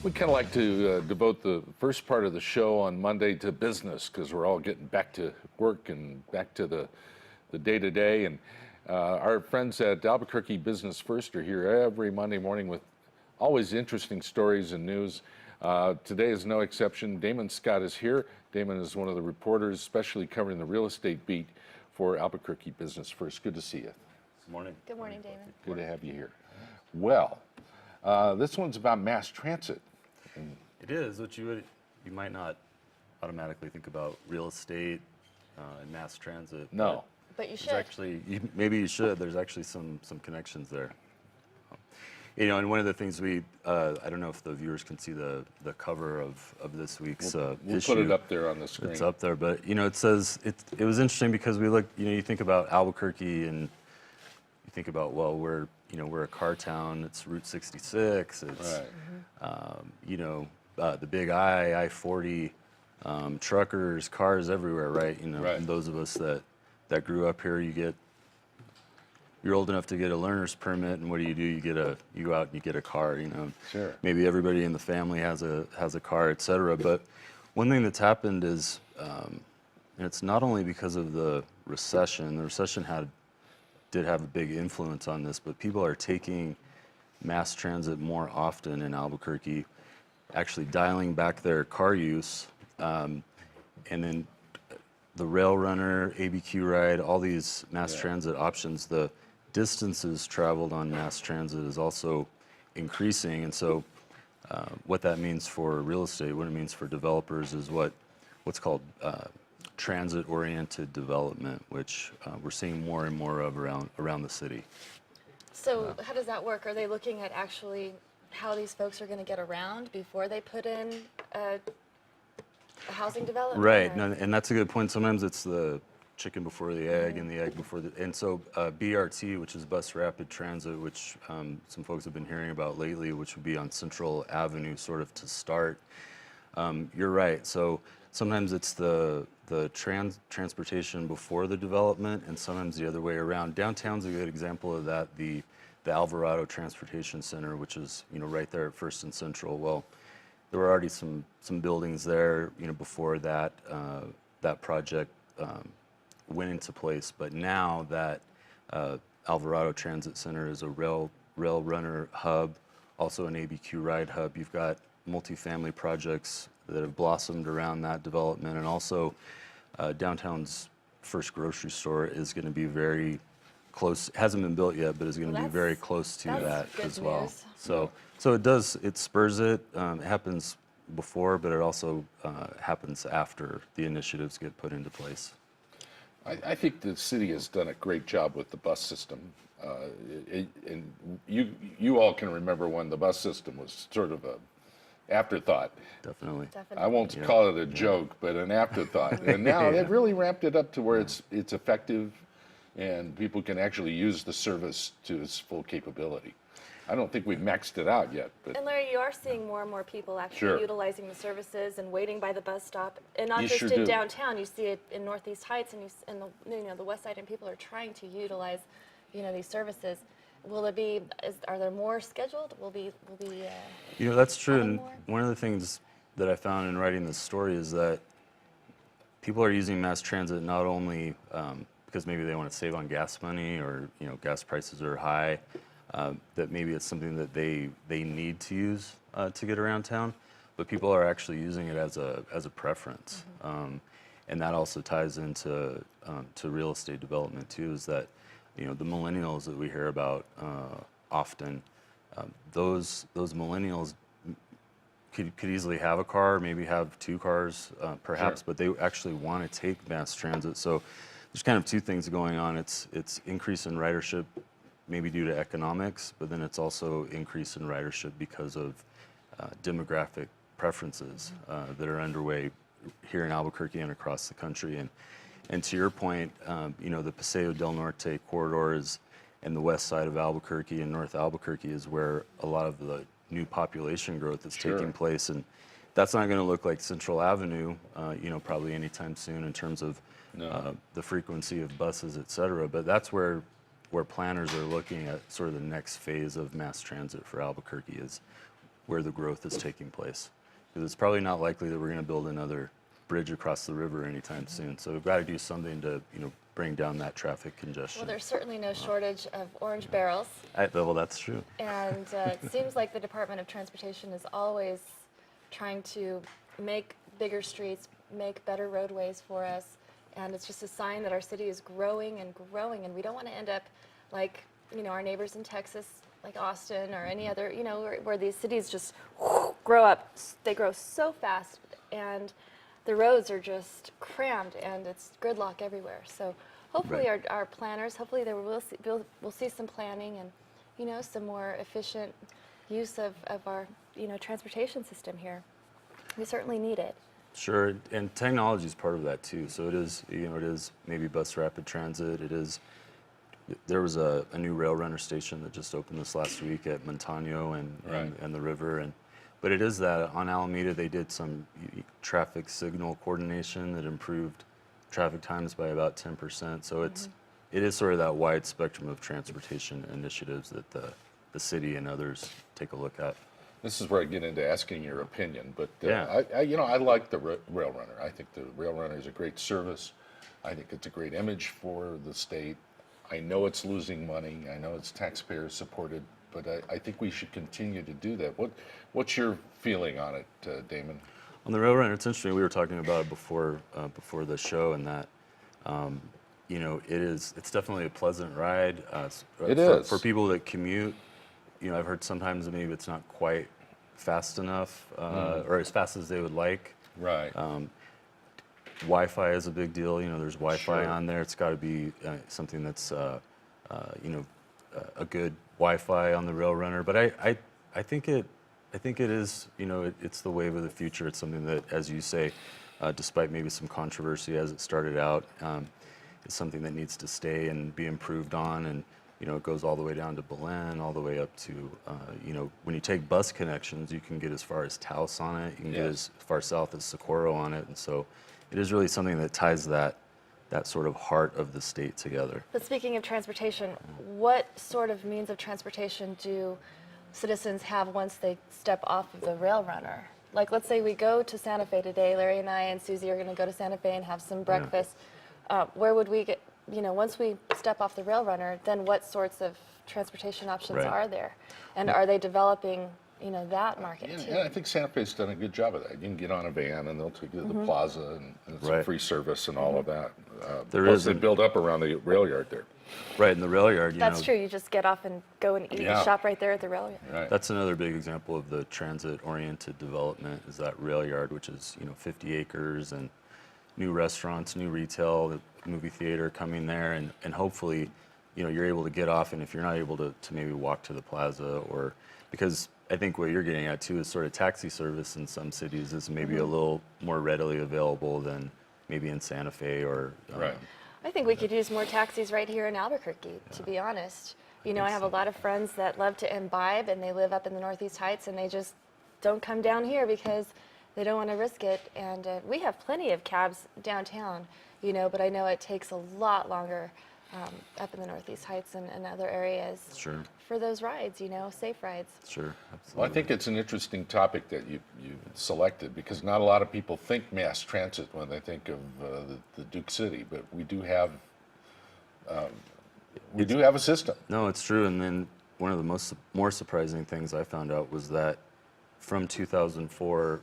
We kind of like to devote the first part of the show on Monday to business because we're all getting back to work and back to the day-to-day. And our friends at Albuquerque Business First are here every Monday morning with always interesting stories and news. Today is no exception. Damon Scott is here. Damon is one of the reporters, especially covering the real estate beat for Albuquerque Business First. Good to see you. Good morning. Good morning, Damon. Good to have you here. Well, this one's about mass transit. It is, which you might not automatically think about real estate and mass transit. No. But you should. There's actually, maybe you should. There's actually some connections there. You know, and one of the things we, I don't know if the viewers can see the cover of this week's We'll issue. put it up there on the screen. It's up there, but you know, it says it was interesting because we look, you know, you think about Albuquerque and you think about, well, we're a car town. It's Route 66. It's Right. you know, the Big I-40, truckers, cars everywhere, right? You know, Right. and those of us that grew up here, you're old enough to get a learner's permit, and what do? You go out and you get a car. You know, Sure. maybe everybody in the family has a car, et cetera. But one thing that's happened is, and it's not only because of the recession. The recession did have a big influence on this, but people are taking mass transit more often in Albuquerque, actually dialing back their car use, and then the Rail Runner, ABQ Ride, all these mass transit options, the distances traveled on mass transit is also increasing. And so what that means for real estate, what it means for developers is what's called transit-oriented development, which we're seeing more and more of around the city. So how does that work? Are they looking at actually how these folks are going to get around before they put in a housing development? Right, or- no, and that's a good point. Sometimes it's the chicken before the egg and the egg before the... And so BRT, which is Bus Rapid Transit, which some folks have been hearing about lately, which would be on Central Avenue sort of to start. You're right. So sometimes it's the transportation before the development, and sometimes the other way around. Downtown's a good example of that. The Alvarado Transportation Center, which is, you know, right there at First and Central. Well, there were already some buildings there, you know, before that that project went into place. But now that Alvarado Transit Center is a rail runner hub, also an ABQ Ride hub. You've got multifamily projects that have blossomed around that development, and also downtown's first grocery store is going to be very close. It hasn't been built yet, but is going to be very close to that as well. News. So it spurs it. It happens before, but it also happens after the initiatives get put into place. I think the city has done a great job with the bus system. And you all can remember when the bus system was sort of a afterthought. Definitely. I won't call it a joke, but an afterthought. And now they've really ramped it up to where it's effective and people can actually use the service to its full capability. I don't think we've maxed it out yet. But And Larry, you are seeing more and more people actually Sure. utilizing the services and waiting by the bus stop, and not You just sure in do. downtown. You see it in Northeast Heights, and the West Side, and people are trying to utilize, these services. Will it be? Are there more scheduled? Will be. You know, that's true. Adding And more? one of the things that I found in writing this story is that people are using mass transit not only because maybe they want to save on gas money, or gas prices are high, that maybe it's something that they need to use to get around town, but people are actually using it as a preference. And that also ties into to real estate development too, is that the millennials that we hear about often, those millennials could easily have a car, maybe have two cars, perhaps, Sure. but they actually want to take mass transit. So there's kind of two things going on. It's increase in ridership, maybe due to economics, but then it's also increase in ridership because of demographic preferences that are underway here in Albuquerque and across the country. And to your point, the Paseo del Norte corridor and the west side of Albuquerque and North Albuquerque is where a lot of the new population growth is Sure. taking place. And that's not going to look like Central Avenue, probably anytime soon in terms of the frequency of buses, et cetera. But that's where planners are looking at sort of the next phase of mass transit for Albuquerque is where the growth is taking place. Because it's probably not likely that we're going to build another bridge across the river anytime soon. So we've got to do something to, bring down that traffic congestion. Well, there's certainly no shortage of orange barrels. Well, that's true. And it seems like the Department of Transportation is always trying to make bigger streets, make better roadways for us. And it's just a sign that our city is growing and growing. And we don't want to end up like, our neighbors in Texas, like Austin or any other, where these cities just grow up. They grow so fast and the roads are just crammed and it's gridlock everywhere. So hopefully Right. our planners, hopefully we'll see some planning and, some more efficient use of our, transportation system here. We certainly need it. Sure, and technology is part of that too. So it is, it is maybe bus rapid transit. It is. There was a new rail runner station that just opened this last week at Montano and the river, but it is that on Alameda they did some traffic signal coordination that improved traffic times by about 10%. So it is sort of that wide spectrum of transportation initiatives that the city and others take a look at. This is where I get into asking your opinion, but Yeah. I like the Rail Runner. I think the Rail Runner is a great service. I think it's a great image for the state. I know it's losing money. I know it's taxpayer supported, but I think we should continue to do that. What's your feeling on it, Damon? On the Rail Runner, it's interesting. We were talking about it before the show, and that it's definitely a pleasant ride. It for, is. for people that commute. I've heard sometimes that maybe it's not quite fast enough or as fast as they would like. Right. Wi-Fi is a big deal. There's Wi-Fi Sure. on there. It's got to be something that's a good Wi-Fi on the Rail Runner. But I think it is. It's the wave of the future. It's something that, as you say, despite maybe some controversy as it started out, it's something that needs to stay and be improved on. And it goes all the way down to Belen, all the way up to, when you take bus connections, you can get as far as Taos on it. You can get as far south as Socorro on it. And so it is really something that ties that sort of heart of the state together. But speaking of transportation, what sort of means of transportation do citizens have once they step off of the Rail Runner? Like, let's say we go to Santa Fe today. Larry and I and Susie are going to go to Santa Fe and have some breakfast. Where would we get, once we step off the Rail Runner, then what sorts of transportation options Right. are there? And are they developing, that market And, too? and I think Santa Fe's done a good job of that. You can get on a van and they'll take you to the plaza and it's Right. free service and all of that. There Plus is they a- build up around the rail yard there. Right, in the rail yard, That's true. You just get off and go and eat Yeah. and shop right there at the rail yard. Right. That's another big example of the transit-oriented development is that rail yard, which is 50 acres and new restaurants, new retail, the movie theater coming there, and hopefully, you're able to get off. And if you're not able to maybe walk to the plaza, or because I think what you're getting at too is sort of taxi service in some cities is maybe a little more readily available than maybe in Santa Fe or Right. I think we could use more taxis right here in Albuquerque, to be honest. I have a lot of friends that love to imbibe and they live up in the Northeast Heights and they just don't come down here because they don't want to risk it. And we have plenty of cabs downtown, but I know it takes a lot longer up in the Northeast Heights and other areas Sure, for those rides, safe rides. sure, absolutely. Well, I think it's an interesting topic that you selected because not a lot of people think mass transit when they think of the Duke City, but we do have a system. No, it's true. And then one of the more surprising things I found out was that from 2004,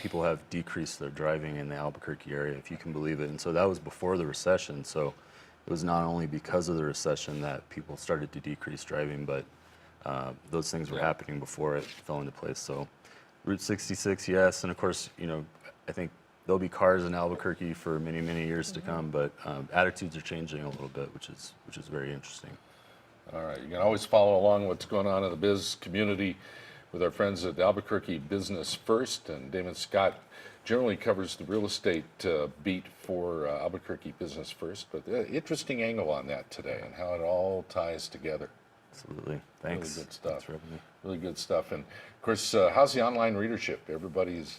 people have decreased their driving in the Albuquerque area, if you can believe it. And so that was before the recession. So it was not only because of the recession that people started to decrease driving, but those things were happening before it fell into place. So Route 66, yes. And of course, I think there'll be cars in Albuquerque for many, many years to come, but attitudes are changing a little bit, which is very interesting. All right, you can always follow along what's going on in the biz community with our friends at Albuquerque Business First, and Damon Scott generally covers the real estate beat for Albuquerque Business First, but interesting angle on that today and how it all ties together. Absolutely. Thanks. Really good stuff. Thanks for having me. Really good stuff. And of course, how's the online readership? Everybody's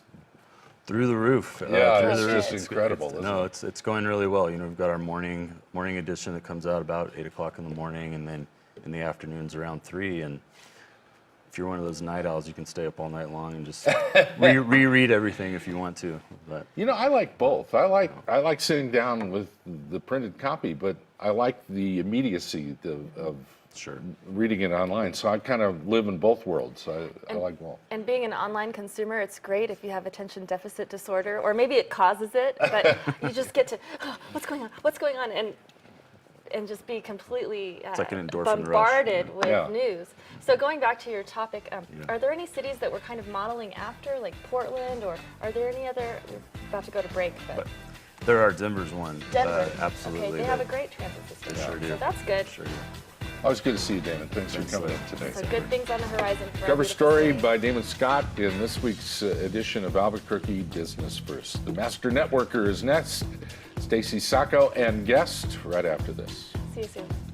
Through the roof. Yeah, through it's the just roof. incredible, It's, isn't no, it? it's going really well. We've got our morning edition that comes out about 8 o'clock in the morning, and then in the afternoons around 3. And if you're one of those night owls, you can stay up all night long and just reread everything if you want to. But You know, I like both. I like sitting down with the printed copy, but I like the immediacy of sure. reading it online. So I kind of live in both worlds. I like both. And being an online consumer, it's great if you have attention deficit disorder, or maybe it causes it, but you just get to, oh, what's going on, and just be completely It's like an endorphin bombarded rush. with Yeah. news. So going back to your topic, are there any cities that we're kind of modeling after, like Portland, or are there any other, we're about to go to break, but There are Denver's one. Denver, Absolutely. okay, they have a great transit system, They sure do. so that's good. Sure do. Always good to see you, Damon. Thanks for coming in today. So good things on the horizon for our Cover beautiful story city. by Damon Scott in this week's edition of Albuquerque Business First. The Master Networker is next. Stacy Sacco and guest right after this. See you soon.